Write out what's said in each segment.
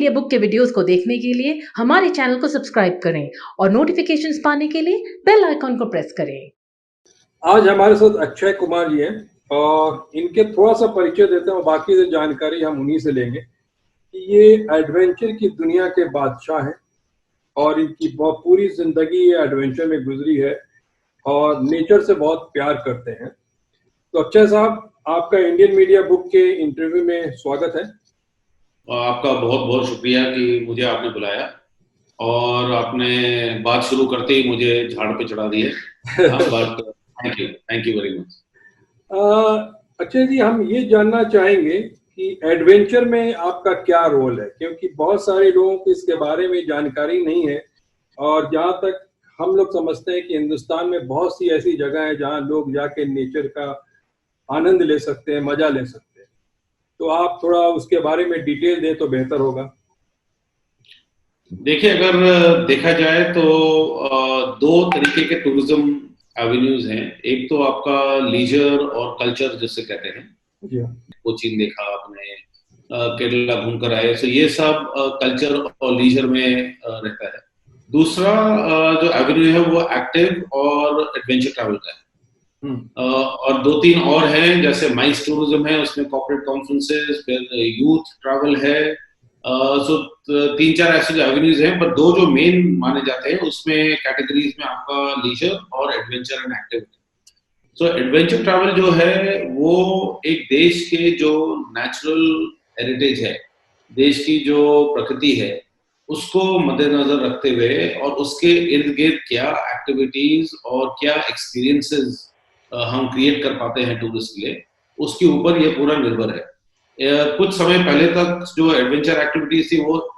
Media book के videos को देखने के लिए हमारे चैनल को सब्सक्राइब करें और नोटिफिकेशंस पाने के लिए बेल आइकॉन को प्रेस करें। आज हमारे साथ अक्षय कुमार जी हैं और इनके थोड़ा सा परिचय देते हैं और बाकी जो जानकारी हम उन्हीं से लेंगे कि ये एडवेंचर की दुनिया के बादशाह हैं और इनकी बहुत पूरी जिंदगी ये एडवेंचर में गुजरी है और नेचर से बहुत प्यार करते हैं। तो अक्षय साहब, आपका इंडियन मीडिया बुक के इंटरव्यू में स्वागत है। आपका बहुत बहुत शुक्रिया कि मुझे आपने बुलाया और आपने बात शुरू करते ही मुझे झाड़ पे चढ़ा दिया। But thank you very much. Akshay ji, हम ये जानना चाहेंगे कि एडवेंचर में आपका क्या रोल है, क्योंकि बहुत सारे लोगों को इसके बारे में जानकारी नहीं है और जहाँ तक हम लोग समझते हैं कि हिंदुस्तान में बहुत सी ऐसी जगह है जहाँ लोग जाके नेचर का आनंद ले सकते हैं, मजा ले सकते हैं। तो आप थोड़ा उसके बारे में डिटेल दें तो बेहतर होगा। देखिए, अगर देखा जाए तो दो तरीके के टूरिज्म एवेन्यूज हैं। एक तो आपका लीजर और कल्चर जिसे कहते हैं, कोचीन देखा आपने, केरला घूमकर आए, तो ये सब कल्चर और लीजर में रहता है। दूसरा जो एवेन्यू है वो एक्टिव और एडवेंचर ट्रैवल का है। और दो तीन और हैं, जैसे माइंस टूरिज्म है, उसमें कॉर्पोरेट कॉन्फ्रेंसेस, फिर यूथ ट्रैवल है। सो तीन चार ऐसे जो एवेन्यूज हैं, पर दो जो मेन माने जाते हैं उसमें कैटेगरीज में आपका लीजर और adventure and active. So adventure travel जो है वो एक देश के जो नेचुरल हेरिटेज है, देश की जो प्रकृति है, उसको मद्देनजर रखते हुए और उसके इर्द गिर्द क्या एक्टिविटीज और क्या एक्सपीरियंसेस हम क्रिएट कर पाते हैं टूरिस्ट के लिए, उसके ऊपर ये पूरा निर्भर है। कुछ समय पहले तक जो एडवेंचर एक्टिविटीज थी वो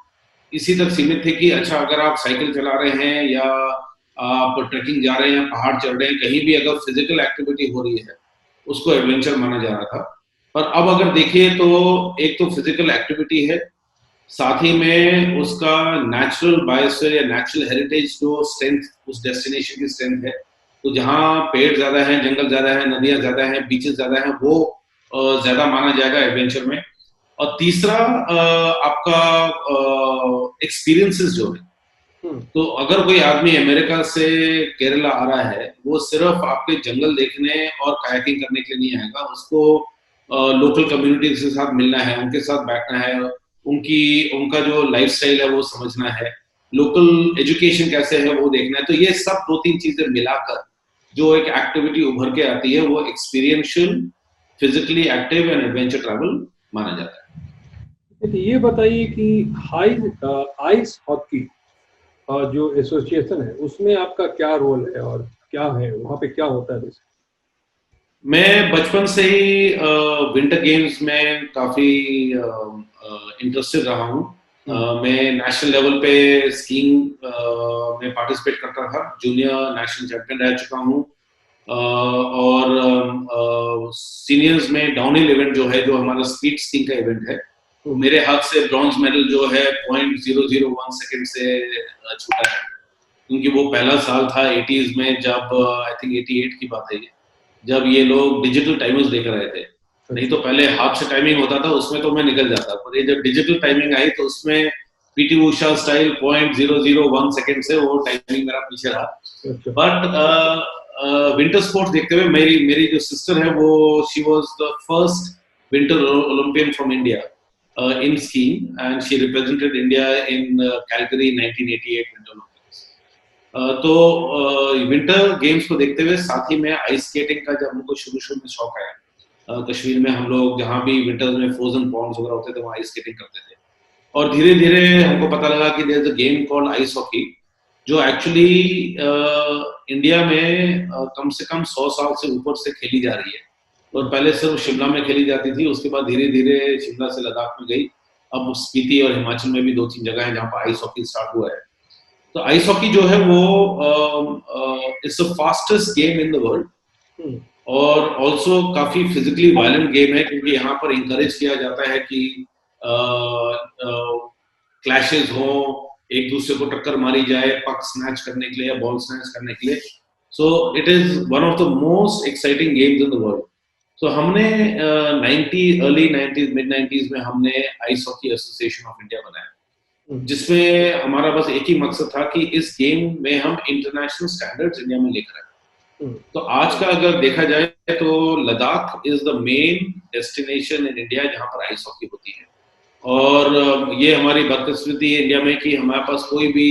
इसी तक सीमित थे कि अच्छा, अगर आप साइकिल चला रहे हैं या आप ट्रैकिंग जा रहे हैं, पहाड़ चढ़ रहे हैं, कहीं भी अगर फिजिकल एक्टिविटी हो रही है उसको एडवेंचर माना जा रहा था। पर अब अगर देखिए तो एक तो फिजिकल एक्टिविटी है, साथ ही में उसका नेचुरल बायोस्फीयर या नेचुरल हेरिटेज जो स्ट्रेंथ उस डेस्टिनेशन की स्ट्रेंथ है। तो जहाँ पेड़ ज्यादा है, जंगल ज्यादा है, नदियां ज्यादा है, बीचेस ज्यादा है, वो ज्यादा माना जाएगा एडवेंचर में। और तीसरा आपका एक्सपीरियंसेस जो है, तो अगर कोई आदमी अमेरिका से केरला आ रहा है, वो सिर्फ आपके जंगल देखने और कायाकिंग करने के लिए नहीं आएगा, उसको लोकल कम्युनिटी के साथ मिलना है, उनके साथ बैठना है, उनका जो लाइफस्टाइल है वो समझना है, लोकल एजुकेशन कैसे है वो देखना है। तो ये सब दो तीन चीजें मिलाकर जो एक एक्टिविटी उभर के आती है वो experiential, physically active and adventure travel माना जाता है। ये बताइए कि आइस हॉकी जो एसोसिएशन है उसमें आपका क्या रोल है और क्या है वहाँ पे, क्या होता है? मैं बचपन से ही विंटर गेम्स में काफी इंटरेस्टेड रहा हूँ। मैं नेशनल लेवल पे स्कीइंग में पार्टिसिपेट करता था, जूनियर नेशनल चैंपियन रह चुका हूँ। और सीनियर्स में डाउनहिल इवेंट जो है, जो हमारा स्पीड स्कीइंग का इवेंट है, तो मेरे हाथ से ब्रॉन्ज मेडल जो है 0.001 सेकंड से छूटा है, क्योंकि वो पहला साल था 80s में, जब आई थिंक 88 की बात है ये, जब ये लोग डिजिटल टाइमर्स लेकर आए थे। नहीं तो पहले हाथ से टाइमिंग होता था, उसमें तो मैं निकल जाता, पर ये जब डिजिटल टाइमिंग आई तो उसमें पीटी उषा स्टाइल 0.001 सेकंड से वो टाइमिंग मेरा पीछे रहा। बट विंटर स्पोर्ट्स देखते हुए मेरी जो सिस्टर है वो she was the first winter Olympian from India in skiing, and she represented India in Calgary 1988 Winter Olympics. तो विंटर गेम्स को देखते हुए साथ ही में आइस स्केटिंग का जब हमको शुरू में शौक आया, कश्मीर में हम लोग जहाँ भी विंटर्स में फ्रोजन पॉन्ड्स वगैरह होते थे वहाँ आइस स्केटिंग करते थे। और धीरे धीरे हमको पता लगा कि there is a game called ice hockey, जो एक्चुअली इंडिया में कम से कम 100 साल से ऊपर से खेली जा रही है। और पहले सिर्फ शिमला में खेली जाती थी, उसके बाद धीरे धीरे शिमला से लद्दाख में गई, अब स्पीति और हिमाचल में भी 2-3 जगह हैं जहाँ पर आइस हॉकी स्टार्ट हुआ है। तो आइस हॉकी जो है वो it's the fastest game in the world और ऑल्सो काफी फिजिकली वायलेंट गेम है, क्योंकि यहाँ पर इंकरेज किया जाता है कि क्लैशेस हो, एक दूसरे को टक्कर मारी जाए पक स्नैच करने के लिए या बॉल स्नैच करने के लिए। So it is one of the most exciting games in the world. तो हमने अर्ली 90s मिड 90s में हमने ice hockey association of India बनाया जिसमें हमारा बस एक ही मकसद था कि इस गेम में हम इंटरनेशनल स्टैंडर्ड्स इंडिया में लेकर आए। तो आज का अगर देखा जाए तो Ladakh is the main destination in India जहां पर आइस हॉकी होती है। और ये हमारी बदकिस्मती है इंडिया में कि हमारे पास कोई भी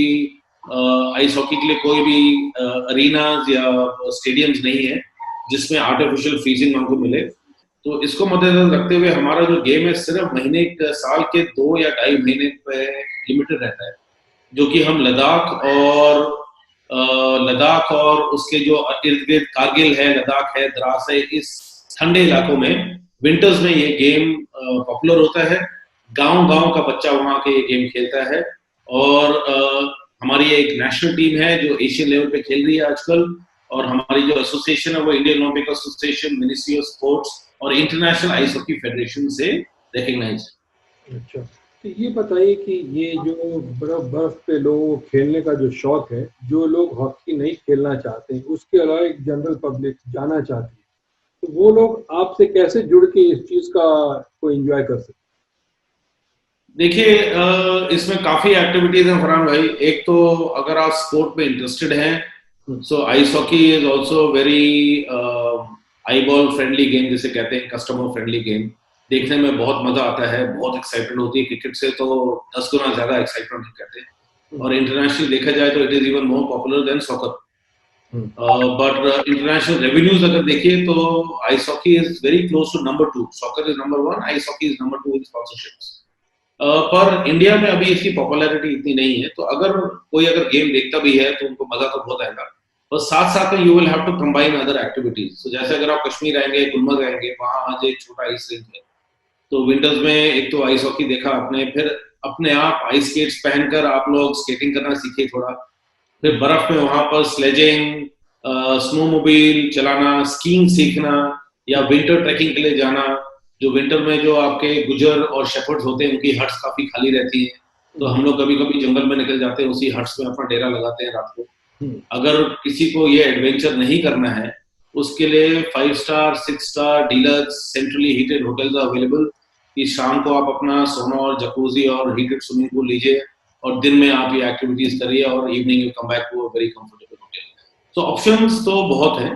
आइस हॉकी के लिए कोई भी अरीनाज या स्टेडियम्स नहीं है जिसमें आर्टिफिशियल फ्रीजिंग हमको मिले। तो इसको मद्देनजर रखते हुए हमारा जो गेम है सिर्फ साल के 2 या 2.5 महीने पे लिमिटेड रहता है, जो कि हम लद्दाख और उसके जो इर्द गिर्द कारगिल है, लद्दाख है, द्रास है, इस ठंडे इलाकों में विंटर्स में ये गेम पॉपुलर होता है। गांव-गांव का बच्चा वहां के ये गेम खेलता है। और हमारी एक नेशनल टीम है जो एशियन लेवल पे खेल रही है आजकल, और हमारी जो एसोसिएशन है वो Indian Olympic association, ministry of sports और इंटरनेशनल आइस हॉकी फेडरेशन से रिकॉग्नाइज। अच्छा, तो ये बताइए कि ये जो बर्फ पे लोगों को खेलने का जो शौक है, जो लोग हॉकी नहीं खेलना चाहते हैं, उसके अलावा एक जनरल पब्लिक जाना चाहती है, तो वो लोग आपसे कैसे जुड़ के इस चीज को एंजॉय कर सकते हैं? देखिए, इसमें काफी एक्टिविटीज हैं फरहान भाई। एक तो अगर आप स्पोर्ट में इंटरेस्टेड हैं, so ice hockey is also very eye ball friendly game, जिसे कहते हैं कस्टमर फ्रेंडली गेम। देखने में बहुत मजा आता है, बहुत एक्साइटमेंट होती है। क्रिकेट से तो 10 गुना ज्यादा एक्साइटमेंट कहते हैं। और इंटरनेशनली देखा जाए तो it is even more popular than soccer. But international revenues अगर देखिए तो ice hockey is very close to number 2। Soccer is number 1, ice hockey is number 2 in sponsorships. पर इंडिया में अभी इसकी पॉपुलैरिटी इतनी नहीं है। तो अगर कोई गेम देखता भी है तो उनको मजा तो बहुत आएगा। और साथ साथ में you will have to combine other activities. तो जैसे अगर आप कश्मीर आएंगे, गुलमर्ग आएंगे, वहां आज एक छोटा आइस रिंक है। तो विंटर्स में एक तो आइस हॉकी देखा आपने, फिर अपने आप आइस स्केट्स पहनकर आप लोग स्केटिंग करना सीखे थोड़ा। फिर बर्फ में वहां पर स्लेजिंग, स्नोमोबाइल चलाना, स्कीइंग सीखना, या विंटर ट्रैकिंग के लिए जाना। जो विंटर में जो आपके गुजर और शेफर्ड्स होते हैं उनकी हट्स काफी खाली रहती हैं, तो हम लोग कभी कभी जंगल में निकल जाते हैं, उसी हट्स में अपना डेरा लगाते हैं रात को। अगर किसी को ये एडवेंचर नहीं करना है, उसके लिए 5 star 6 star deluxe centrally heated hotels available, कि शाम को आप अपना सोना और जकूजी और हीटेड स्विमिंग पूल लीजिए और दिन में आप ये एक्टिविटीज करिए और evening you come back to a very comfortable hotel. तो ऑप्शंस तो बहुत हैं।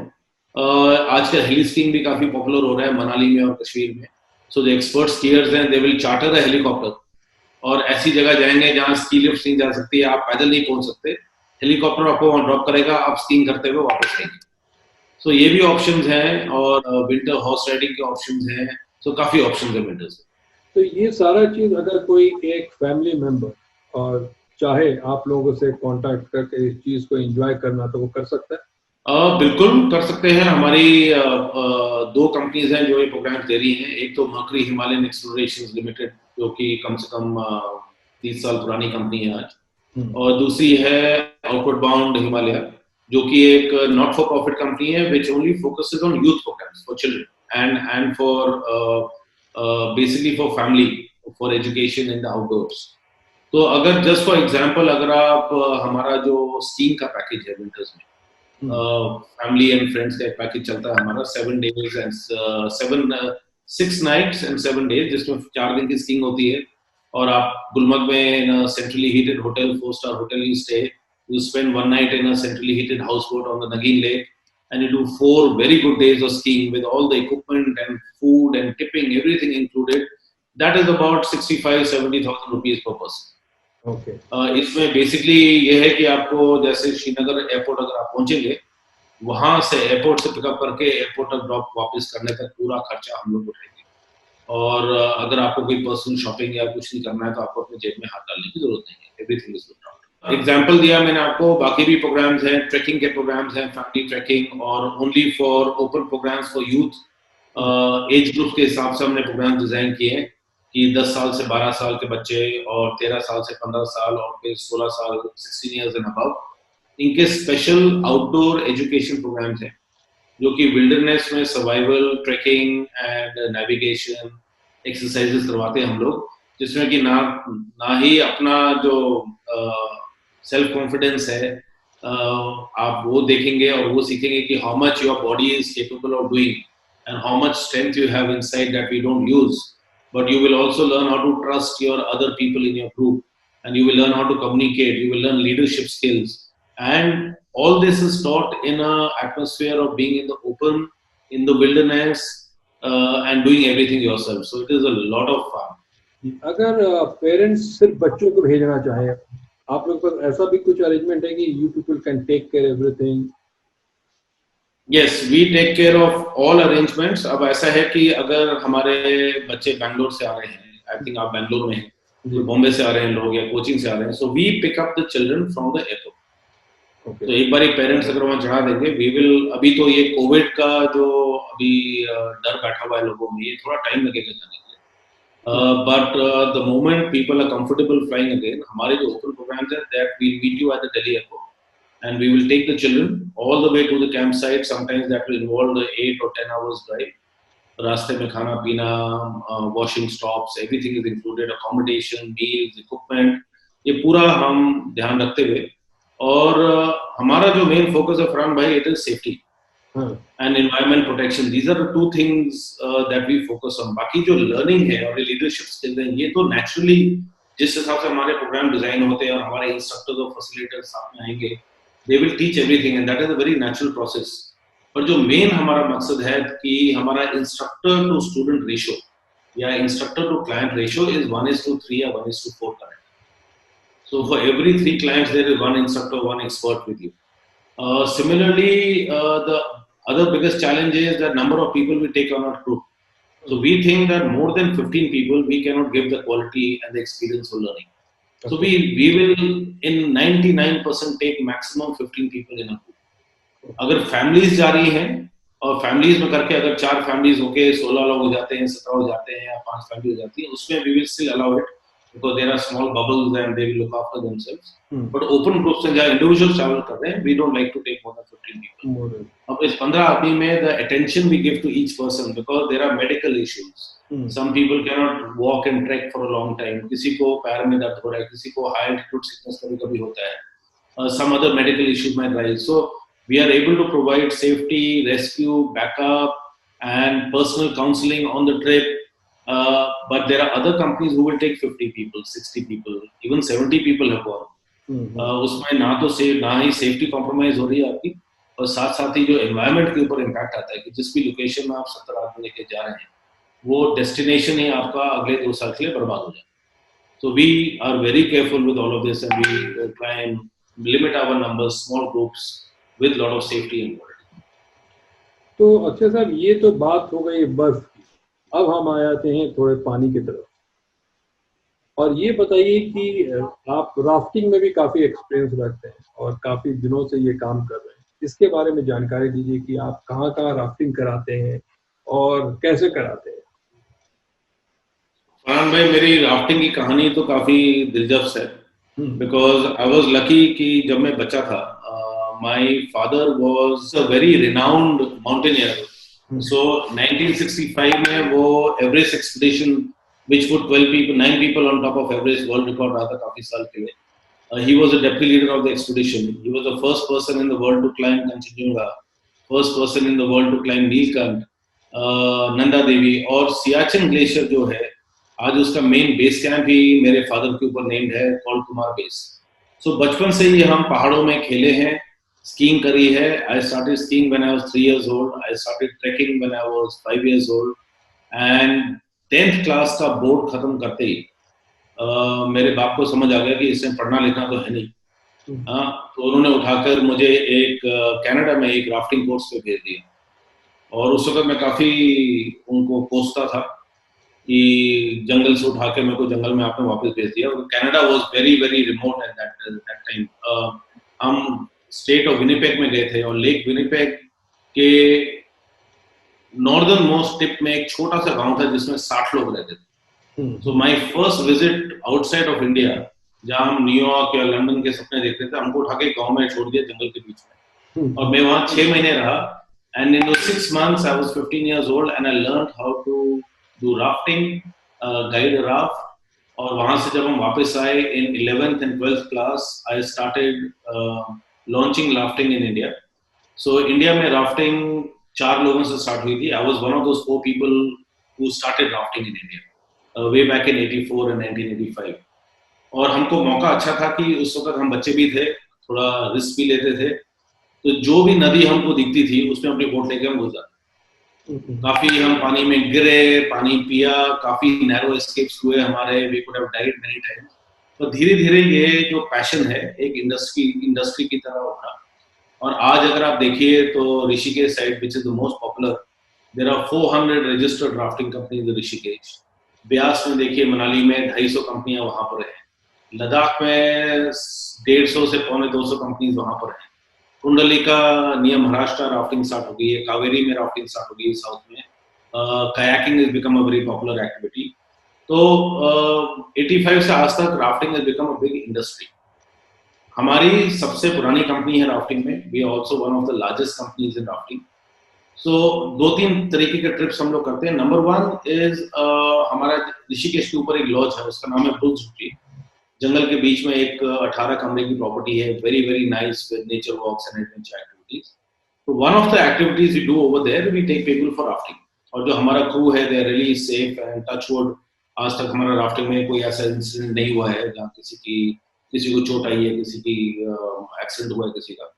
आजकल हिल स्कीइंग भी काफी पॉपुलर हो रहा है मनाली में और कश्मीर में। सो द एक्सपर्ट स्कीयर्स हैं, they will charter a helicopter और ऐसी जगह जाएंगे जहां स्की लिफ्ट नहीं जा सकती है, आप पैदल नहीं पहुंच सकते, हेलीकॉप्टर आपको वहां ड्रॉप करेगा, आप स्कीइंग करते हुए वापस आएंगे। सो ये भी ऑप्शंस हैं। और विंटर हॉर्स राइडिंग के ऑप्शंस हैं। सो काफी ऑप्शंस हैं विंटर्स। तो ये सारा चीज अगर कोई एक फैमिली मेंबर और चाहे आप लोगों से कांटेक्ट करके इस चीज को एंजॉय करना, तो वो कर सकता है? बिल्कुल कर सकते हैं। हमारी 2 कंपनीज हैं जो ये प्रोग्राम दे रही हैं। एक तो मर्करी हिमालयन एक्सप्लोरेशंस लिमिटेड, जो कि कम से कम 30 साल पुरानी कंपनी है आज, और दूसरी है आउटवर्ड बाउंड हिमालय, जो कि एक नॉट फॉर प्रॉफिट कंपनी है which only focuses on youth programs for children and for basically for family, for education in the outdoors. तो अगर जस्ट फॉर एग्जांपल अगर आप हमारा जो स्कीइंग का पैकेज है विंटर्स में, फैमिली एंड फ्रेंड्स का एक पैकेज चलता है हमारा 7 days and 6 nights and 7 days, जिसमें 4 दिन की स्कीइंग होती है। और आप गुलमर्ग में in a centrally heated hotel, 4 star hotel you stay, you spend 1 night in a centrally heated houseboat on the Nagin Lake, and you do 4 very good days of skiing with all the equipment and food and tipping, everything included. That is about 65,000-70,000 rupees per person. Okay. इसमें basically ये है कि आपको जैसे Srinagar airport अगर आप पहुंचेंगे, वहां से एयरपोर्ट से पिकअप करके एयरपोर्ट तक ड्रॉप वापस करने तक पूरा खर्चा हम लोग उठाएंगे। और अगर आपको कोई पर्सनल शॉपिंग या कुछ नहीं करना है तो आपको अपने जेब में हाथ डालने की जरूरत नहीं है। Everything is good. एग्जाम्पल दिया मैंने आपको, बाकी भी प्रोग्राम्स हैं, ट्रैकिंग के प्रोग्राम्स हैं, फैमिली ट्रैकिंग, और only for open programs for youth age group के हिसाब से हमने प्रोग्राम डिजाइन किए हैं कि 10 साल से 12 साल के बच्चे और 13 साल से 15 साल और फिर 16 साल 16 इयर्स एंड अबव, इनके स्पेशल आउटडोर एजुकेशन प्रोग्राम्स हैं जो कि विल्डरनेस में survival, trekking and navigation exercises करवाते हैं हम लोग, जिसमें कि ना ही अपना जो सेल्फ कॉन्फिडेंस है आप वो देखेंगे और वो सीखेंगे कि how much your body is capable of doing and how much strength you have inside that we don't use, but you will also learn how to trust your other people in your group and you will learn how to communicate, you will learn leadership skills, and all this is taught in a atmosphere of being in the open, in the wilderness, and doing everything yourself. So it is a lot of fun. अगर parents सिर्फ बच्चों को भेजना चाहें, आप लोग पर ऐसा भी कुछ अरेंजमेंट है कि you people can take care everything? Yes, we take care of all arrangements. अब ऐसा है कि अगर हमारे बच्चे बैंगलोर से आ रहे हैं, I think आप बैंगलोर में हैं, बॉम्बे से आ रहे हैं लोग या कोचिंग से आ रहे हैं, so we pick up the children from the airport. तो एक बार पेरेंट्स अगर वहाँ चढ़ा देंगे, we will, अभी तो ये कोविड का जो अभी डर बैठा हुआ है लोगों में, ये थोड़ा टाइम लगेगा जाने के लिए, but the moment people are comfortable flying again, हमारे जो open programs हैं, that we'll meet you at the Delhi airport and we will take the children all the way to the campsite. Sometimes that will involve the 8 or 10 hours drive. रास्ते में खाना पीना, washing stops, everything is included, accommodation, meals, equipment, ये पूरा हम ध्यान रखते हुए, और हमारा जो मेन फोकस है फरहान भाई, it is safety and environment protection. These are the two things that we focus on. बाकी जो learning है और leadership skills हैं, ये तो naturally जिस हिसाब से हमारे प्रोग्राम डिजाइन होते हैं और हमारे इंस्ट्रक्टर्स और फैसिलिटेटर्स साथ में आएंगे, they will teach everything and that is a very natural process. पर जो मेन हमारा मकसद है कि हमारा इंस्ट्रक्टर टू स्टूडेंट रेशियो या instructor to client ratio is 1:3 या 1:4 correct. So for every 3 clients there is 1 instructor, 1 expert with you. Similarly, the other biggest challenge is the number of people we take on our group. So we think that more than 15 people we cannot give the quality and the experience for learning. So we will in 99% take maximum 15 people in a group. अगर families जा रही हैं और families में करके अगर 4 families होके 16 लोग हो जाते हैं, 17 हो जाते हैं या 5 फैमिली हो जाती है, उसमें we will still allow it because there are small bubbles and they will look after themselves. But open groups में जहाँ individuals travel कर रहे हैं, we don't like to take more than 15 people. अब इस 15 आदमी में the attention we give to each person because there are medical issues. Some people cannot walk and trek for a long time. किसी को पैर में दर्द हो रहा है, किसी को high altitude sickness कभी-कभी होता है. Some other medical issues might rise. So we are able to provide safety, rescue, backup, and personal counseling on the trip. But there are other companies who will take 50 people, 60 people, even 70 people have gone. उसमें ना ही safety compromise हो रही है आपकी, और साथ ही जो environment के ऊपर impact आता है कि जिस भी location में आप 70 आदमी लेके जा रहे हैं, वो destination ही आपका अगले 2 साल के लिए बर्बाद हो जाए. So we are very careful with all of this and we try and limit our numbers, small groups, with lot of safety involved. तो अच्छा साहब, ये तो बात हो गई बस की. अब हम आ जाते हैं थोड़े पानी की तरफ, और ये बताइए कि आप राफ्टिंग में भी काफी एक्सपीरियंस रखते हैं और काफी दिनों से ये काम कर रहे हैं. इसके बारे में जानकारी दीजिए कि आप कहाँ राफ्टिंग कराते हैं और कैसे कराते हैं. फरहान भाई, मेरी राफ्टिंग की कहानी तो काफी दिलचस्प है, बिकॉज आई वाज लकी कि जब मैं बच्चा था, my father was a very renowned mountaineer. So 1965 में वो Everest expedition, which put 9 people on top of Everest, world record रहा था काफी साल के लिए. He was a deputy leader of the expedition. He was the first person in the world to climb Kanchenjunga, first person in the world to climb Neelkant, Nanda Devi, और Siachen glacier जो है आज उसका मेन बेस कैंप ही मेरे father के ऊपर named है, called Kumar base. सो बचपन से ही हम पहाड़ों में खेले हैं, skiing करी है. I started skiing when I was 3 years old. I started trekking when I was 5 years old. And 10th class का बोर्ड खत्म करते ही मेरे बाप को समझ आ गया कि इसमें पढ़ना लिखना तो है नहीं. तो उन्होंने उठाकर मुझे एक कनाडा में एक राफ्टिंग कोर्स पे भेज दिया, और उस वक्त मैं काफी उनको कोसता था कि जंगल से उठा के मेरे को जंगल में आपने वापस भेज दिया. Canada was very very remote at that time. हम स्टेट ऑफ विनिपेग में गए थे, और लेक विनिपेग के नॉर्दर्न मोस्ट टिप में एक छोटा सा गांव था जिसमें 60 लोग रहते थे. So my first visit outside of India, जहां हम न्यूयॉर्क या लंदन के सपने देखते थे, हमको उठा के गांव में छोड़ दिया जंगल के बीच में, और मैं वहां 6 महीने रहा. And in 6 months I was 15 years old and I learned how to do rafting, guide a raft. और वहां से जब हम वापस आए in 11th and 12th class, I started launching rafting in India. So India में rafting 4 लोगों से start हुई थी. I was one of those 4 people who started rafting in India way back in 84 and 1985. और हमको मौका अच्छा था कि उस वक्त हम बच्चे भी थे, थोड़ा रिस्क भी लेते थे, तो जो भी नदी हमको दिखती थी उसमें अपनी बोट लेके हम घुस जाते। काफी हम पानी में गिरे, पानी पिया, काफी नैरो एस्केप्स हुए हमारे, we could have died many times. तो धीरे धीरे ये जो पैशन है एक इंडस्ट्री की तरह उठा, और आज अगर आप देखिए तो Rishikesh side which is the most popular, there are 400 registered rafting companies in Rishikesh. Beas में देखिए, मनाली में 250 कंपनियां वहां पर है, लद्दाख में 150 से पौने 200 कंपनीज वहां पर है, कुंडलिका नियम महाराष्ट्र राफ्टिंग स्टार्ट हो गई है, कावेरी में राफ्टिंग स्टार्ट हो गई है साउथ में, kayaking is become a very popular activity. तो 85 से आज तक rafting is become a big industry. हमारी सबसे पुरानी कंपनी है राफ्टिंग में, we are also one of the largest companies in rafting. So 2-3 तरीके के ट्रिप्स हम लोग करते हैं। नंबर 1 इज हमारा ऋषिकेश के ऊपर एक लॉज है, उसका नाम है ब्रुक्स रिट्रीट। जंगल के बीच में एक 18 कमरे की प्रॉपर्टी है, very very nice with nature walks and adventure activities. तो one of the activities we do over there, we take people for rafting, और जो हमारा क्रू है they are really safe and touch wood, आज तक हमारा rafting में कोई ऐसा इंसिडेंट नहीं हुआ है जहाँ किसी को चोट आई है, किसी की एक्सीडेंट हुआ है किसी का।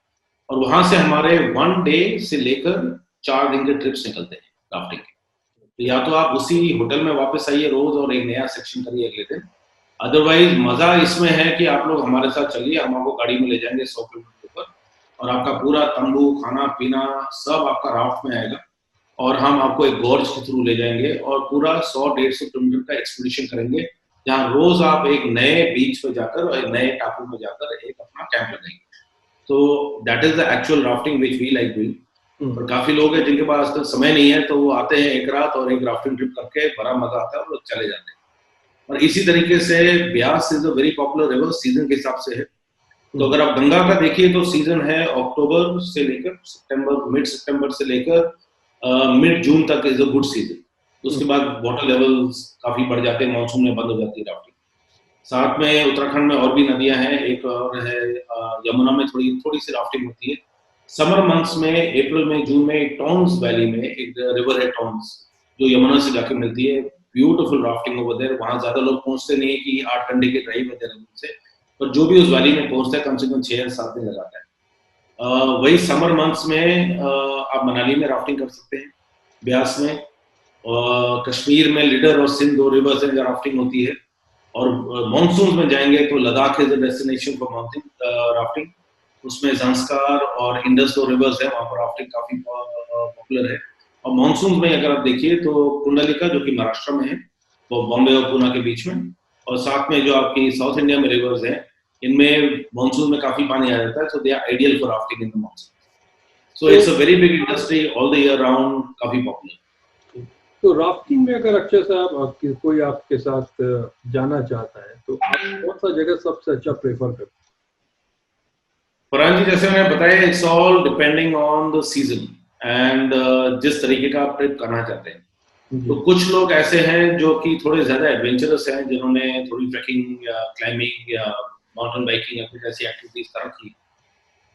और वहां से हमारे 1 डे से लेकर 4 दिन के ट्रिप्स निकलते हैं राफ्टिंग के। तो या तो आप उसी होटल में वापस आइए रोज और एक नया सेक्शन करिए अगले दिन, अदरवाइज मजा इसमें है कि आप लोग हमारे साथ चलिए, हम आपको गाड़ी में ले जाएंगे 100 किलोमीटर ऊपर, और आपका पूरा तंबू, खाना पीना सब आपका राफ्ट में आएगा, और हम आपको एक गॉर्ज के थ्रू ले जाएंगे और पूरा 100-150 किलोमीटर का एक्सपीडिशन करेंगे, जहाँ रोज आप एक नए बीच पे जाकर और एक नए टापू में जाकर एक अपना कैंप लगाएंगे। तो that is the actual rafting which we like doing. और काफी लोग हैं जिनके पास तो समय नहीं है, तो वो आते हैं एक रात और एक राफ्टिंग ट्रिप करके, बड़ा मजा आता है और चले जाते हैं। और इसी तरीके से Beas is a very popular river, season के हिसाब से है। तो अगर आप गंगा का देखिए तो सीजन है अक्टूबर से लेकर सितंबर, मिड सितंबर से लेकर मिड जून तक इज अ गुड सीजन। उसके बाद वाटर लेवल्स काफी बढ़ जाते हैं, मानसून में बंद हो जाती है राफ्टिंग। साथ में उत्तराखंड में और भी नदियां हैं, एक और है यमुना में थोड़ी सी राफ्टिंग होती है। समर मंथ्स में अप्रैल में जून में टॉन्स वैली में एक रिवर है टॉन्स, जो यमुना से जाके मिलती है, ब्यूटीफुल राफ्टिंग ओवर देयर। वहां ज्यादा लोग पहुंचते नहीं है कि 8 घंटे की ड्राइव है देहरादून से, पर जो भी उस वैली में पहुंचता है कम से कम 6 या 7 दिन लगाता है। वही समर मंथ्स में आप मनाली में राफ्टिंग कर सकते हैं, ब्यास में, कश्मीर में लिडर और सिंध 2 रिवर्स हैं जहाँ राफ्टिंग होती है। और मानसून में जाएंगे तो Ladakh is a destination for mountain rafting, उसमें ज़ंस्कार और इंडस 2 रिवर्स है, वहां पर राफ्टिंग काफी पॉपुलर है। और मानसून में अगर आप देखिए तो कुंडलिका जो कि महाराष्ट्र में है, वो बॉम्बे और पुणे के बीच में, और साथ में जो आपकी साउथ इंडिया में रिवर्स हैं, इनमें मानसून में काफी पानी आ जाता है, so they are ideal for rafting in the monsoon. So it's a very big industry, all the year round, काफी पॉपुलर। तो राफ्टिंग में अगर अक्षय साहब कोई आपके साथ जाना चाहता है तो आप कौन सा जगह सबसे अच्छा प्रेफर करते हैं? फरहान जी, जैसे मैंने बताया, it's all depending on the season and जिस तरीके का आप ट्रिप करना चाहते हैं। तो कुछ लोग ऐसे हैं जो कि थोड़े ज्यादा एडवेंचरस हैं, जिन्होंने थोड़ी ट्रैकिंग या क्लाइंबिंग या माउंटेन बाइकिंग या कुछ ऐसी एक्टिविटीज कर रखी,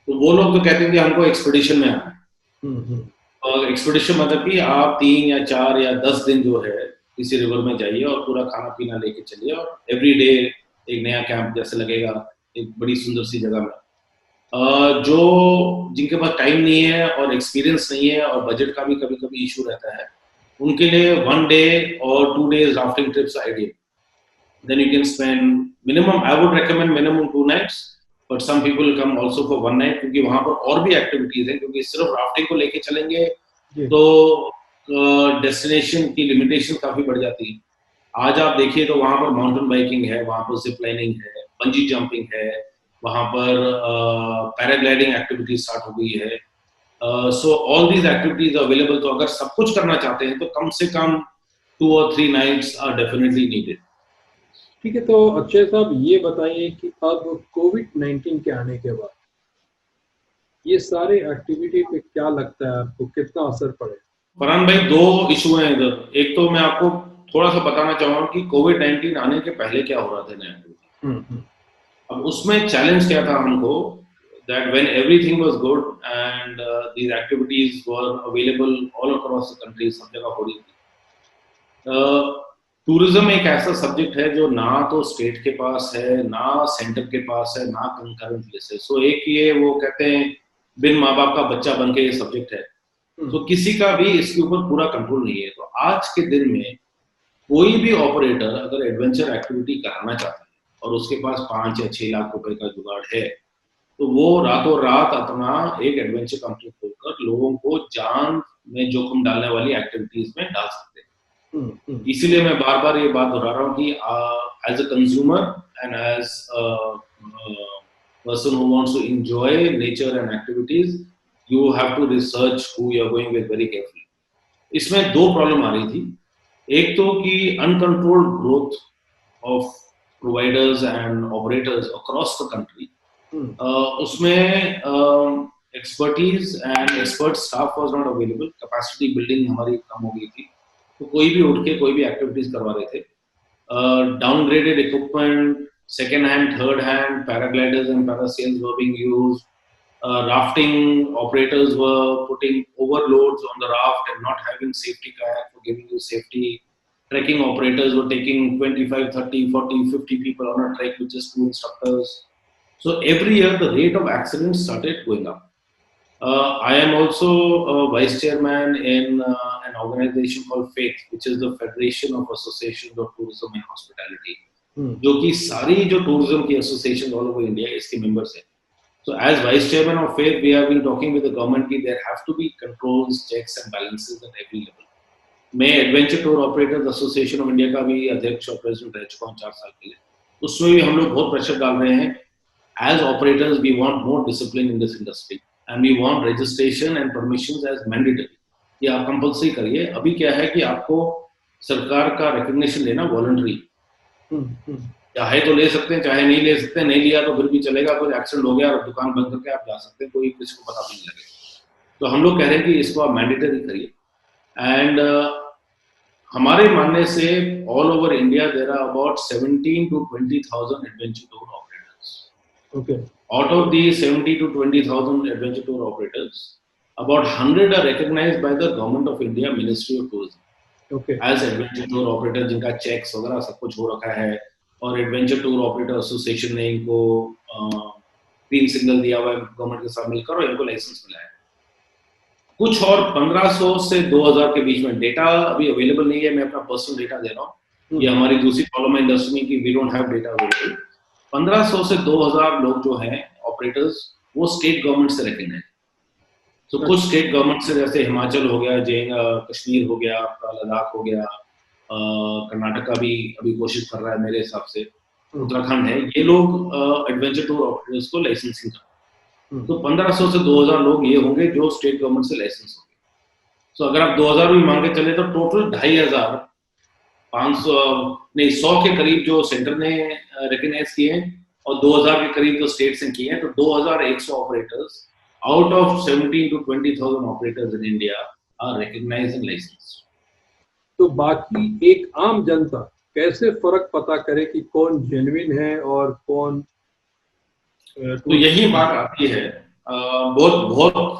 तो वो लोग तो कहते हैं कि हमको एक्सपीडिशन में आना है। और एक्सपीडिशन मतलब कि आप 3 या 4 या 10 दिन जो है किसी रिवर में जाइए और पूरा खाना पीना लेके चलिए, और एवरी डे एक नया कैंप जैसे लगेगा एक बड़ी सुंदर सी जगह में। जो जिनके पास टाइम नहीं है और एक्सपीरियंस नहीं है और बजट का भी कभी कभी इशू रहता है, उनके लिए 1 डे और 2 days rafting trips ideal. Then you can spend minimum, I would recommend minimum 2 nights, but some people come also for 1 night, क्योंकि वहां पर और भी एक्टिविटीज हैं, क्योंकि सिर्फ राफ्टिंग को लेके चलेंगे तो डेस्टिनेशन की लिमिटेशन काफी बढ़ जाती है। आज आप देखिए तो वहां पर माउंटेन बाइकिंग है, वहां पर जिप लाइनिंग है, बंजी जंपिंग है, वहां पर पैराग्लाइडिंग एक्टिविटी स्टार्ट हो गई है। So all these activities available. तो अगर सब कुछ करना चाहते हैं तो कम से कम 2 or 3 nights are definitely needed. ठीक है, तो अक्षय साहब ये बताइए कि अब कोविड-19 के आने के बाद ये सारे एक्टिविटी पे क्या लगता है आपको, कितना असर पड़ेगा? फरहान भाई, 2 इशू हैं इधर। एक तो मैं आपको थोड़ा सा बताना चाहूंगा कि कोविड-19 आने के पहले क्या हो रहा था नया एक्टिविटी। अब उसमें चैलेंज क्या था हमको, that when everything was good and these activities were available all across the country, सब जगह हो रही थी, टूरिज्म एक ऐसा सब्जेक्ट है जो ना तो स्टेट के पास है, ना सेंटर के पास है, ना कंकरेंट लिस्ट है। सो एक ये वो कहते हैं बिन माँ बाप का बच्चा बन के ये सब्जेक्ट है, तो किसी का भी इसके ऊपर पूरा कंट्रोल नहीं है। तो आज के दिन में कोई भी ऑपरेटर अगर एडवेंचर एक्टिविटी कराना चाहता है और उसके पास 5 या 6 लाख रुपए का जुगाड़ है, तो वो रातों रात अपना एक एडवेंचर कंपनी खोलकर लोगों को जान में जोखिम डालने वाली एक्टिविटीज में डाल सकते हैं। इसीलिए मैं बार बार ये बात दोहरा रहा हूँ कि as a consumer and as person who wants to enjoy nature and activities, you have to research who you are going with very carefully. इसमें 2 प्रॉब्लम आ रही थी। एक तो कि uncontrolled growth of providers and operators across the country, उसमें expertise and expert staff was not available, capacity building हमारी कम हो गई थी, तो कोई भी उठ के कोई भी एक्टिविटीज करवा रहे थे। Downgraded equipment, second hand, third hand paragliders and Paracels were being used, rafting operators were putting overloads on the raft and not having safety kayak for giving you safety. Trekking operators were taking 25, 30, 40, 50 people on a trek with just 2 instructors. So every year the rate of accidents started going up. I am also a vice chairman in an organization called FAITH, which is the Federation of Associations of Tourism and Hospitality, जो कि सारी जो tourism की associations all over India इसके members हैं। So as vice chairman of FAITH, we have been talking with the government that there have to be controls, checks and balances at every level. मैं adventure tour operators association of India का भी अध्यक्ष और president रह चुका हूँ 4 साल के लिए। उसमें भी हम लोग बहुत प्रेशर डाल रहे हैं। As operators we want more discipline in this industry and we want registration and permissions as mandatory, ये आप कंपल्सरी करिए। अभी क्या है कि आपको सरकार का रिकॉग्निशन लेना वॉलंटरी, चाहे तो ले सकते हैं चाहे नहीं ले सकते हैं, नहीं लिया तो फिर भी चलेगा, कोई एक्सीडेंट हो गया और दुकान बंद करके आप जा सकते हैं, कोई किसी को पता भी नहीं लगेगा। तो हम लोग कह रहे हैं कि इसको आप मैंडेटरी करिए। एंड हमारे मानने से all over India there are about 17 to 20,000 adventure tour operators. Okay, out of the 70 to 20,000 adventure tour operators, about 100 are recognized by the government of India, Ministry of Tourism, okay, as adventure tour operator, जिनका checks वगैरह सब कुछ हो रखा है, और adventure tour operator association ने इनको ग्रीन सिग्नल दिया हुआ है गवर्नमेंट के साथ मिलकर और इनको लाइसेंस मिला है। कुछ और 1500 से 2000 के बीच में, डेटा अभी अवेलेबल नहीं है, मैं अपना पर्सनल डेटा दे रहा हूँ, ये हमारी दूसरी प्रॉब्लम है इंडस्ट्री में कि we don't have data available. 1500 से 2000 लोग जो हैं ऑपरेटर्स, वो स्टेट गवर्नमेंट से रिकॉग्नाइज्ड। तो कुछ स्टेट गवर्नमेंट से, जैसे हिमाचल हो गया, कश्मीर हो गया, लद्दाख हो गया, कर्नाटका भी अभी कोशिश कर रहा है मेरे हिसाब से, उत्तराखंड है, ये लोग एडवेंचर टूर ऑपरेटर्स को लाइसेंसिंग करते। तो 1500 से 2000 लोग ये होंगे जो स्टेट गवर्नमेंट से लाइसेंस होंगे। तो अगर आप 2000 भी मांगे चले तो टोटल 2500, 500 नहीं 100 के करीब जो सेंटर ने रिकॉग्नाइज किए हैं और 2000 के करीब जो स्टेट्स ने किए हैं, तो 2100 operators out of 17 to 20,000 operators in India are recognized and licensed. तो बाकी एक आम जनता कैसे फर्क पता करे कि कौन जेन्युइन है और कौन, तो यही बात आती है। बहुत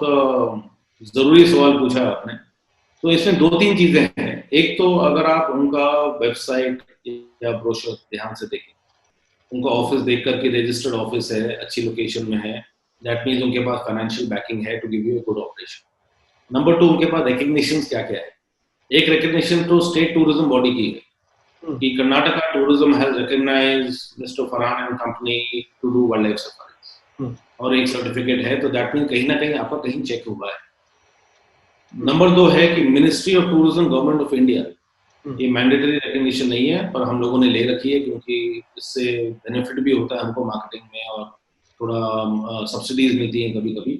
जरूरी सवाल पूछा आपने। तो इसमें 2-3 चीजें हैं। एक तो अगर आप उनका वेबसाइट या ब्रोशर ध्यान से देखें, उनका ऑफिस देख कर के रजिस्टर्ड ऑफिस है, अच्छी लोकेशन में है, दैट मीन्स उनके पास फाइनेंशियल बैकिंग है to give you a good operation. Number 2, उनके पास रिकॉग्निशंस क्या क्या है। एक रिकॉग्निशन तो स्टेट टूरिज्म बॉडी की है कि Karnataka tourism has recognised mister Farhan and company to do wildlife safaris, और एक सर्टिफिकेट है, तो दैट मीन्स कहीं ना कहीं आपका कहीं चेक हुआ है। नंबर 2 है कि ministry of tourism, government of India, ये मैंडेटरी रिकॉग्निशन नहीं है, पर हम लोगों ने ले रखी है क्योंकि इससे बेनिफिट भी होता है हमको मार्केटिंग में और थोड़ा सब्सिडीज मिलती हैं कभी कभी,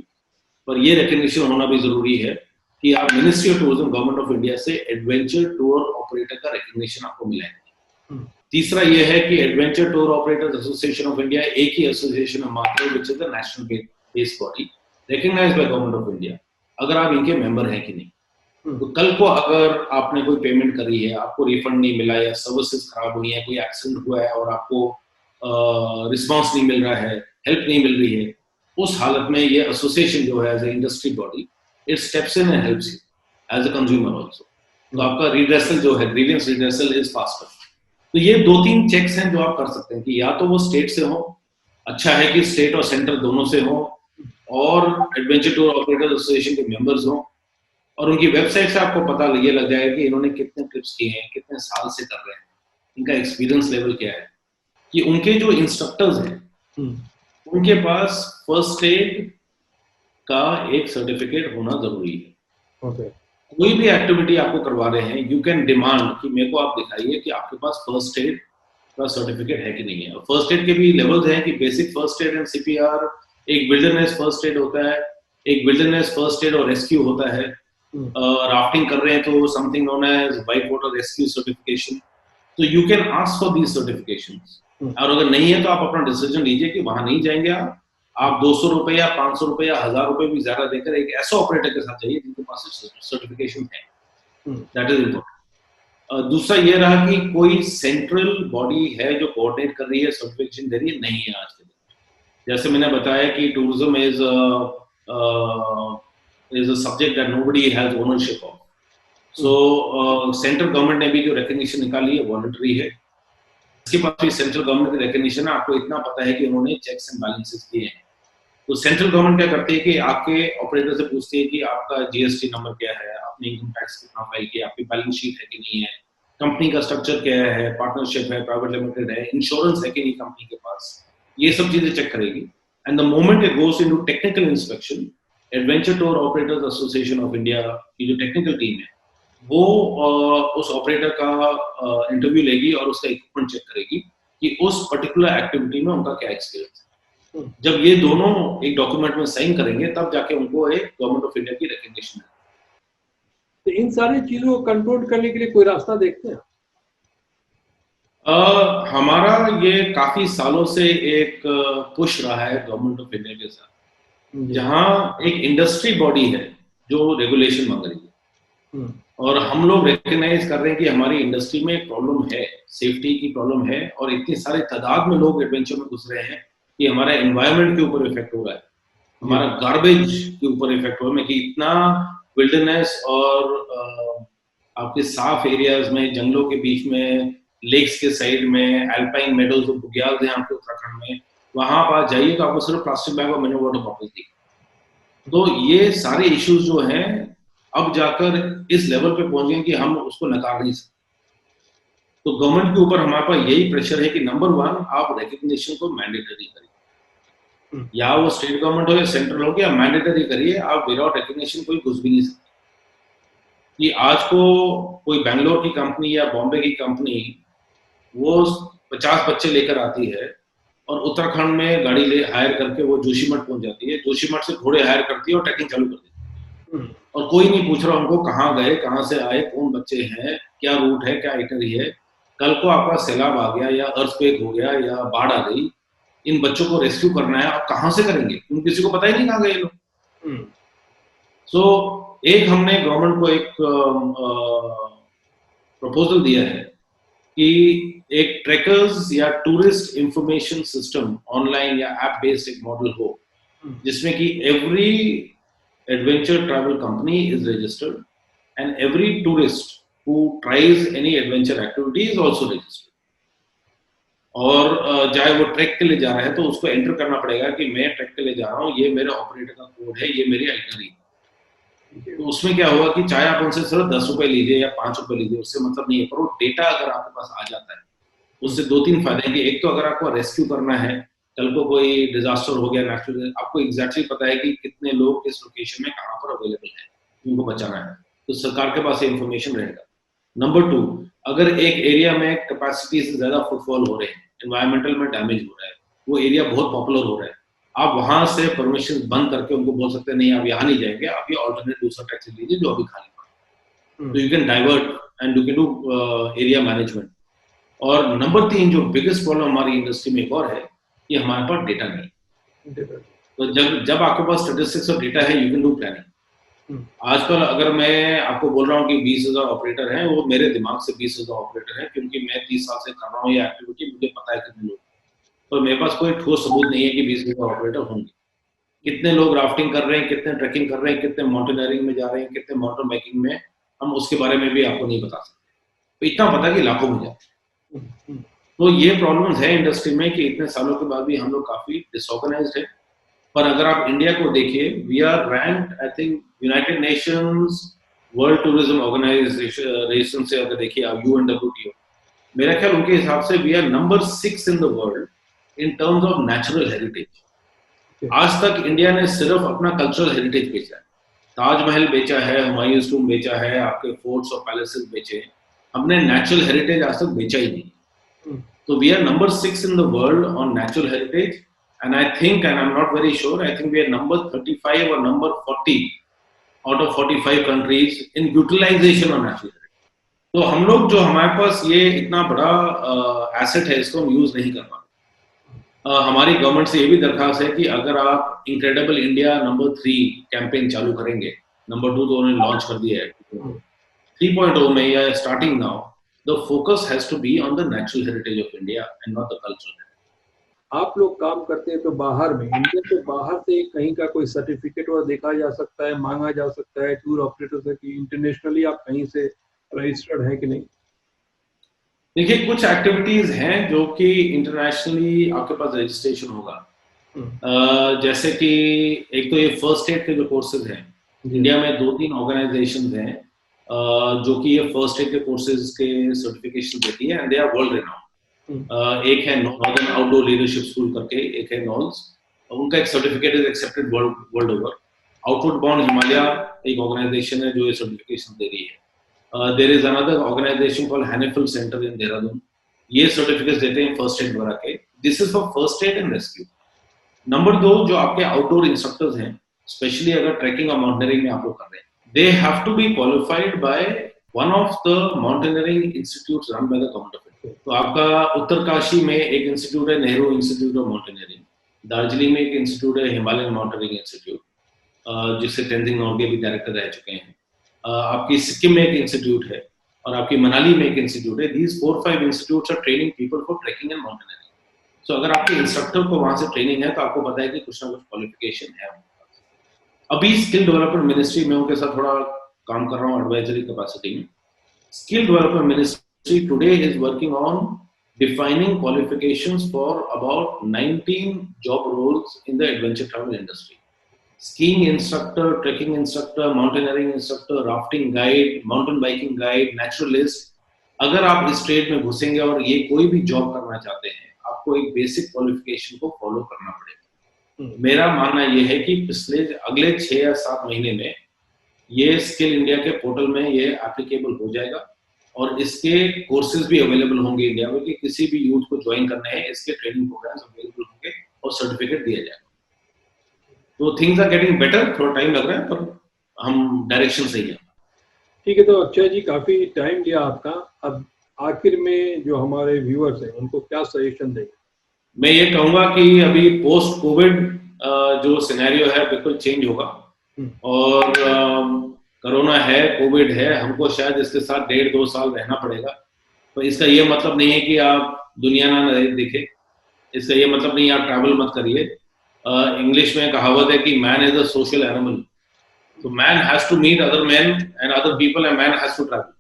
पर ये रिकॉग्निशन होना भी जरूरी है कि आप ministry of tourism, government of India से एडवेंचर टूर ऑपरेटर का रिकॉग्निशन आपको मिला है। तीसरा ये है कि adventure tour operators association of India एक ही एसोसिएशन है मात्र, which is the national based body recognised by government of India, अगर आप इनके मेंबर हैं कि नहीं। तो कल को अगर आपने कोई पेमेंट करी है, आपको रिफंड नहीं मिला या सर्विसेज खराब हुई है, कोई एक्सीडेंट हुआ है और आपको रिस्पॉन्स नहीं मिल रहा है, हेल्प नहीं मिल रही है, उस हालत में ये एसोसिएशन जो है as a industry body, it steps in and helps you as a consumer also. तो आपका रिड्रेसल जो है, ग्रीवेंस रिड्रेसल इज फास्टर। तो ये 2-3 चेक्स हैं जो आप कर सकते हैं कि या तो वो स्टेट से हो, अच्छा है कि स्टेट और सेंटर दोनों से हो, और एडवेंचर टूर ऑपरेटर्स एसोसिएशन के मेंबर्स हो, और उनकी वेबसाइट से आपको पता ये लग जाएगा कि इन्होंने कितने ट्रिप्स किए हैं, कितने साल से कर रहे हैं, इनका एक्सपीरियंस लेवल क्या है, कि उनके जो इंस्ट्रक्टर्स हैं उनके पास फर्स्ट एड का एक सर्टिफिकेट होना जरूरी है। कोई भी एक्टिविटी आपको करवा रहे हैं, यू कैन डिमांड कि मेरे को आप दिखाइए कि आपके पास फर्स्ट एड का सर्टिफिकेट है कि नहीं है। फर्स्ट एड के भी लेवल्स हैं कि basic first aid and CPR, एक विल्डरनेस फर्स्ट एड होता है, एक विल्डरनेस फर्स्ट एड और रेस्क्यू होता है। राफ्टिंग कर रहे हैं तो something known as white water rescue certification. तो you can ask for these certifications, और अगर नहीं है तो आप अपना डिसीजन लीजिए कि वहां नहीं जाएंगे आप 200 रुपए या 500 रुपए या 1000 रुपए भी ज्यादा देकर एक ऐसा ऑपरेटर के साथ जाइए जिनके पास सर्टिफिकेशन है। That is important. दूसरा ये रहा कि कोई सेंट्रल बॉडी है जो कोऑर्डिनेट कर रही है, सर्टिफिकेशन दे रही है, नहीं है आज के दिन। जैसे मैंने बताया कि tourism is a subject that nobody has ownership of. So central government ने भी जो रिकॉग्निशन निकाली है वॉलंटरी है। इसके पास भी सेंट्रल गवर्नमेंट की रिकॉग्निशन है, आपको इतना पता है कि उन्होंने चेक्स एंड बैलेंसेस किए हैं। तो सेंट्रल गवर्नमेंट क्या करती है कि आपके ऑपरेटर से पूछती है कि आपका जीएसटी नंबर क्या है, आपने इनकम टैक्स कितना फाइल किया, आपकी बैलेंस शीट है कि नहीं है, कंपनी का स्ट्रक्चर क्या है, पार्टनरशिप है, प्राइवेट लिमिटेड है, इंश्योरेंस है कि नहीं कंपनी के पास, ये सब चीजें चेक करेगी। And the moment it goes into technical inspection, adventure tour operators association of India की जो टेक्निकल टीम है वो उस ऑपरेटर का इंटरव्यू लेगी और उसका इक्विपमेंट चेक करेगी कि उस पर्टिकुलर एक्टिविटी में उनका क्या एक्सपीरियंस है। जब ये दोनों एक डॉक्यूमेंट में साइन करेंगे तब जाके उनको एक गवर्नमेंट ऑफ इंडिया की रिकॉग्निशन है। तो इन सारी चीजों को कंट्रोल करने के लिए कोई रास्ता देखते हैं? हमारा ये काफी सालों से एक पुश रहा है गवर्नमेंट ऑफ इंडिया के साथ, जहां एक इंडस्ट्री बॉडी है जो रेगुलेशन मांग रही है, और हम लोग रिकग्नाइज कर रहे हैं कि हमारी इंडस्ट्री में प्रॉब्लम है, सेफ्टी की प्रॉब्लम है, और इतनी सारे तादाद में लोग एडवेंचर में घुस रहे हैं कि हमारा एनवायरनमेंट के ऊपर इफेक्ट हो रहा है, हमारा गार्बेज के ऊपर इफेक्ट हो रहा है कि इतना विल्डरनेस और आपके साफ एरियाज में, जंगलों के बीच में, लेक्स के साइड में, अल्पाइन मेडोज जो बुग्याल हैं आपके उत्तराखंड में, वहां आप जाइए तो आपको सिर्फ प्लास्टिक बैग और मिनरल वाटर बॉटल दी। तो ये सारे इश्यूज जो हैं अब जाकर इस लेवल पे पहुंच गए कि हम उसको नकार नहीं सकते। तो गवर्नमेंट के ऊपर हमारे पास यही प्रेशर है कि नंबर 1 आप रिकग्निशन को मैंडेटरी करिए, या वो स्टेट गवर्नमेंट हो या सेंट्रल हो, या मैंडेटरी करिए। आप विदाउट रिकग्निशन कोई घुस भी नहीं सकते। कि आज को कोई बेंगलोर की कंपनी या बॉम्बे की कंपनी वो 50 बच्चे लेकर आती है और उत्तराखंड में गाड़ी ले हायर करके वो जोशीमठ पहुंच जाती है, जोशीमठ से घोड़े हायर करती है और ट्रैकिंग चालू कर देती है, और कोई नहीं पूछ रहा उनको कहाँ गए, कहाँ से आए, कौन बच्चे हैं, क्या रूट है, क्या आइटनरी है। कल को आपका सैलाब आ गया या अर्थक्वेक हो गया या बाढ़ आ गई, इन बच्चों को रेस्क्यू करना है, आप कहाँ से करेंगे? क्योंकि किसी को पता ही नहीं कहाँ गए लोग। सो एक हमने गवर्नमेंट को एक प्रपोजल दिया है कि एक ट्रैकर्स या टूरिस्ट इंफॉर्मेशन सिस्टम ऑनलाइन या ऐप बेस्ड एक मॉडल हो, जिसमें कि every adventure travel company is registered and every tourist who tries any adventure activity is also registered। और चाहे वो ट्रैक के लिए जा रहा है तो उसको एंटर करना पड़ेगा कि मैं ट्रैक के लिए जा रहा हूँ, ये मेरे ऑपरेटर का कोड है, ये मेरी आइटनरी है। तो उसमें क्या होगा कि चाहे आप उनसे सिर्फ 10 रुपए लीजिए या 5 रुपए लीजिए, उससे मतलब नहीं है, पर वो डेटा अगर आपके पास आ जाता है उससे 2-3 फायदे हैं। कि एक तो अगर आपको रेस्क्यू करना है, कल को कोई डिजास्टर हो गया नेचुरल, आपको एग्जैक्टली पता है कि कितने लोग किस लोकेशन में कहाँ पर अवेलेबल है, उनको बचाना है, तो सरकार के पास इंफॉर्मेशन रहेगा। नंबर 2, अगर एक एरिया में कैपेसिटी से ज्यादा फुटफॉल हो रहे हैं, एनवायरमेंटल में डैमेज हो रहा है, वो एरिया बहुत पॉपुलर हो रहा है, आप वहां से परमिशन बंद करके उनको बोल सकते हैं नहीं आप यहाँ नहीं जाएंगे, आप ये ऑल्टरनेट दूसरा टैक्सी लीजिए जो अभी खाली पड़ा। तो you can divert and you can do area management. और नंबर 3 जो बिगेस्ट प्रॉब्लम हमारी इंडस्ट्री में एक और है कि हमारे पास डेटा नहीं। तो जब आपके पास स्टैटिस्टिक्स और डेटा है, यू कैन डू प्लानिंग। आजकल अगर मैं आपको बोल रहा हूँ कि 20,000 ऑपरेटर हैं, वो मेरे दिमाग से 20,000 ऑपरेटर हैं, क्योंकि मैं 30 साल से कर रहा हूँ ये एक्टिविटी, मुझे पता है कितने लोग, तो मेरे पास कोई ठोस सबूत नहीं है कि 20,000 ऑपरेटर होंगे। कितने लोग राफ्टिंग कर रहे हैं, कितने ट्रैकिंग कर रहे हैं, कितने माउंटेनियरिंग में जा रहे हैं, कितने माउंटेन बाइकिंग में, हम उसके बारे में भी आपको नहीं बता सकते। तो इतना पता कि लाखों में जाते हैं। तो ये प्रॉब्लम्स है इंडस्ट्री में कि इतने सालों के बाद भी हम लोग काफी डिसऑर्गेनाइज्ड है। पर अगर आप इंडिया को देखिए, we are ranked, I think United Nations World Tourism Organisation से अगर देखिए आप UNWTO, मेरा ख्याल उनके हिसाब से we are number 6 in the world in terms of natural heritage. आज तक इंडिया ने सिर्फ अपना कल्चरल हेरिटेज बेचा है, ताजमहल बेचा है, हुमायूं टूम्ब बेचा है, आपके फोर्ट्स और पैलेसेस बेचे हैं, हमने नेचुरल हेरिटेज आज तक बेचा ही नहीं। तो we are number 6 in the world on natural heritage, and I think, and I am not very sure, I think we are number 35 और number 40 out of 45 countries in utilisation of natural heritage. तो हम लोग जो हमारे पास ये इतना बड़ा asset है, इसको हम यूज नहीं कर पाते। हमारी गवर्नमेंट से ये भी दरखास्त है कि अगर आप इनक्रेडिबल इंडिया नंबर 3 कैंपेन चालू करेंगे, नंबर 2 तो उन्होंने लॉन्च कर दिया है 3.0 में या starting now, the focus has to be on the natural heritage of India and not the cultural. आप लोग काम करते हैं तो बाहर में, इंडिया से बाहर से कहीं का कोई सर्टिफिकेट और देखा जा सकता है, मांगा जा सकता है टूर ऑपरेटर से कि इंटरनेशनली आप कहीं से रजिस्टर्ड है कि नहीं? देखिए, कुछ एक्टिविटीज हैं जो कि इंटरनेशनली आपके पास रजिस्ट्रेशन होगा। जैसे कि एक तो ये फर्स्ट एड के जो कोर्सेज हैं, इंडिया में 2-3 ऑर्गेनाइजेशंस हैं जो कि ये फर्स्ट एड के कोर्सेज के सर्टिफिकेशन देती है, and they are world renowned. एक है नॉर्दर्न आउटडोर लीडरशिप स्कूल करके, एक है नॉल्स, उनका एक certificate is accepted world over. Outward bound Himalaya एक ऑर्गेनाइजेशन है जो ये सर्टिफिकेशन दे रही है। There is another organization called Hanifel Center in Dehradun. ये सर्टिफिकेट्स देते हैं फर्स्ट एड वगैरह के। This is for first aid and rescue. Number 2, जो आपके आउटडोर इंस्ट्रक्टर्स हैं, स्पेशली अगर ट्रैकिंग और माउंटेनियरिंग में आप लोग कर रहे हैं, they have to be qualified by one of the mountaineering institutes run by the government of India. तो आपका उत्तरकाशी में एक इंस्टीट्यूट है, Nehru institute of mountaineering. Darjeeling में एक इंस्टीट्यूट है, हिमालयन माउंटेनियरिंग इंस्टीट्यूट, जिससे तेंजिंग नोर्गे भी डायरेक्टर रह चुके हैं। आपकी सिक्किम में एक इंस्टीट्यूट है और आपकी मनाली में एक इंस्टीट्यूट है। These 4-5 institutes are training people for trekking and mountaineering. So अगर आपके इंस्ट्रक्टर को वहां से ट्रेनिंग है तो आपको पता है कि कुछ ना कुछ क्वालिफिकेशन है। अभी स्किल डेवलपमेंट मिनिस्ट्री में उनके साथ थोड़ा काम कर रहा हूँ एडवाइजरी कैपेसिटी में। Skill development ministry today is working on defining qualifications for about 19 job roles in the adventure travel industry. Skiing instructor, trekking instructor, mountaineering instructor, rafting guide, mountain biking guide, naturalist. अगर आप इस trade में घुसेंगे और ये कोई भी job करना चाहते हैं, आपको एक बेसिक क्वालिफिकेशन को फॉलो करना पड़ेगा। मेरा मानना ये है कि अगले 6 या 7 महीने में ये स्किल इंडिया के पोर्टल में ये एप्लीकेबल हो जाएगा और इसके कोर्सेज भी अवेलेबल होंगे इंडिया में कि किसी भी यूथ को ज्वाइन करना है, इसके ट्रेनिंग प्रोग्राम्स अवेलेबल होंगे और सर्टिफिकेट दिया जाएगा। तो थिंग्स आर गेटिंग बेटर, थोड़ा टाइम लग रहा है पर हम डायरेक्शन सही है। ठीक है, तो अक्षय जी काफी टाइम दिया आपका। अब आखिर में जो हमारे व्यूअर्स हैं उनको क्या सजेशन देंगे? मैं ये कहूंगा कि अभी पोस्ट कोविड जो सिनेरियो है बिल्कुल चेंज होगा और कोरोना है, कोविड है, हमको शायद इसके साथ 1.5-2 साल रहना पड़ेगा। तो इसका ये मतलब नहीं है कि आप दुनिया ना देखें, इसका ये मतलब नहीं आप ट्रैवल मत करिए। इंग्लिश में कहावत है कि man is a social animal, तो man has to meet other man and other people and man has to travel.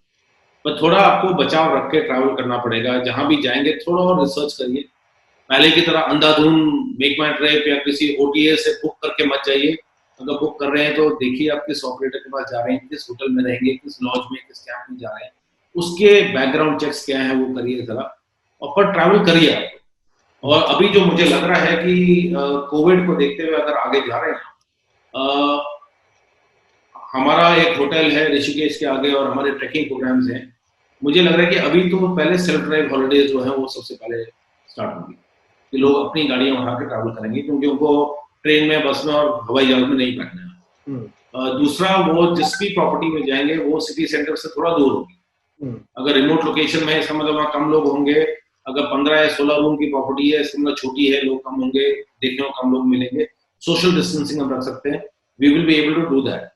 पर थोड़ा आपको बचाव रख के ट्रैवल करना पड़ेगा। जहां भी जाएंगे थोड़ा और रिसर्च करिए। पहले की तरह अंधाधुन मेक माई ट्रिप या किसी OTA से बुक करके मत जाइए। अगर बुक कर रहे हैं तो देखिए आप किस ऑपरेटर के पास जा रहे हैं, किस होटल में रहेंगे, किस लॉज में, किस कैंप में जा रहे हैं, उसके बैकग्राउंड चेक्स क्या है वो करिए जरा, और पर ट्रैवल करिए आप। और अभी जो मुझे लग रहा है कि कोविड को देखते हुए अगर आगे जा रहे हैं, हमारा एक होटल है ऋषिकेश के आगे और हमारे ट्रैकिंग प्रोग्राम्स हैं। मुझे लग रहा है कि अभी तो पहले सेल्फ ड्राइव हॉलिडेज जो है वो सबसे पहले स्टार्ट होंगी कि लोग अपनी गाड़ियां उठा के ट्रैवल करेंगे, क्योंकि उनको ट्रेन में, बस में और हवाई जहाज में नहीं बैठना है। दूसरा, वो जिस भी प्रॉपर्टी में जाएंगे वो सिटी सेंटर से थोड़ा दूर होगी। अगर रिमोट लोकेशन में, इसका मतलब वहाँ कम लोग होंगे। अगर 15 या 16 रूम की प्रॉपर्टी है, इसका मतलब छोटी है, लोग कम होंगे, देखने को कम लोग मिलेंगे, सोशल डिस्टेंसिंग हम रख सकते हैं। We will be able to do that.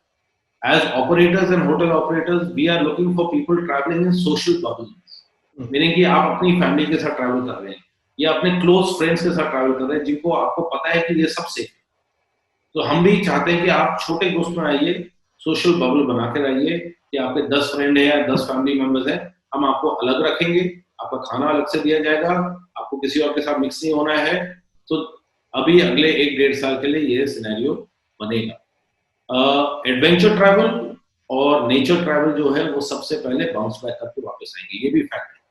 As operators and hotel operators, we are looking for people traveling in social bubbles, meaning कि आप अपनी फैमिली के साथ ट्रैवल कर रहे हैं या अपने क्लोज फ्रेंड्स के साथ ट्रैवल कर रहे हैं जिनको आपको पता है कि ये सब सेफ है। तो हम भी चाहते हैं कि आप छोटे ग्रुप में आइए, सोशल बबल बना के रहिए कि आपके 10 फ्रेंड है या 10 फैमिली मेंबर्स हैं, हम आपको अलग रखेंगे आपका खाना अलग से दिया जाएगा, आपको किसी और के साथ मिक्स नहीं होना है। तो अभी अगले 1-1.5 साल के लिए ये सिनेरियो बनेगा। एडवेंचर ट्रैवल और नेचर ट्रैवल जो है वो सबसे पहले बाउंस बैक करके वापस आएंगे। ये भी फैक्ट है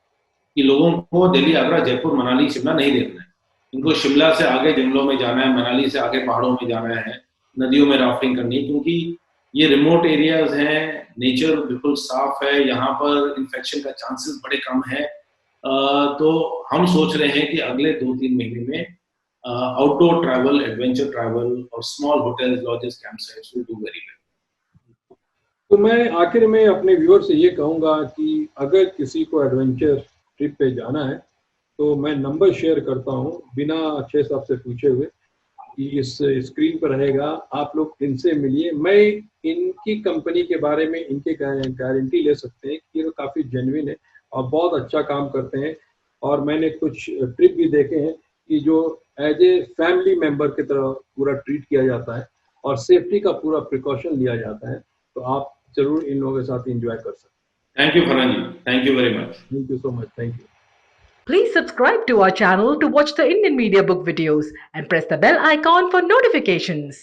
कि लोगों को दिल्ली, आगरा, जयपुर, मनाली, शिमला नहीं देखना है। इनको शिमला से आगे जंगलों में जाना है, मनाली से आगे पहाड़ों में जाना है, नदियों में राफ्टिंग करनी है, क्योंकि ये रिमोट एरियाज हैं, नेचर बिल्कुल साफ है, यहाँ पर इन्फेक्शन का चांसेस बड़े कम है। तो हम सोच रहे हैं कि अगले 2-3 महीने में आउटडोर ट्रैवल, एडवेंचर ट्रैवल और small hotels, lodges, camp sites will do very well. तो मैं आखिर में अपने व्यूअर से ये कहूँगा कि अगर किसी को एडवेंचर ट्रिप पे जाना है तो मैं नंबर शेयर करता हूँ बिना अच्छे साहब से पूछे हुए कि इस स्क्रीन पर रहेगा, आप लोग इनसे मिलिए। मैं इनकी कंपनी के बारे में इनके गारंटी ले सकते हैं कि ये काफ़ी जेन्युइन है और बहुत अच्छा काम करते हैं। और मैंने कुछ ट्रिप भी देखे हैं कि जो एज ए फैमिली मेंबर की तरह पूरा ट्रीट किया जाता है और सेफ्टी का पूरा प्रिकॉशन लिया जाता है। तो आप जरूर इन लोगों के साथ एंजॉय कर सकते हैं। Thank you Farhan ji, thank you very much. Thank you so much, thank you. Please subscribe to our channel to watch the Indian Media Book videos and press the bell icon for notifications.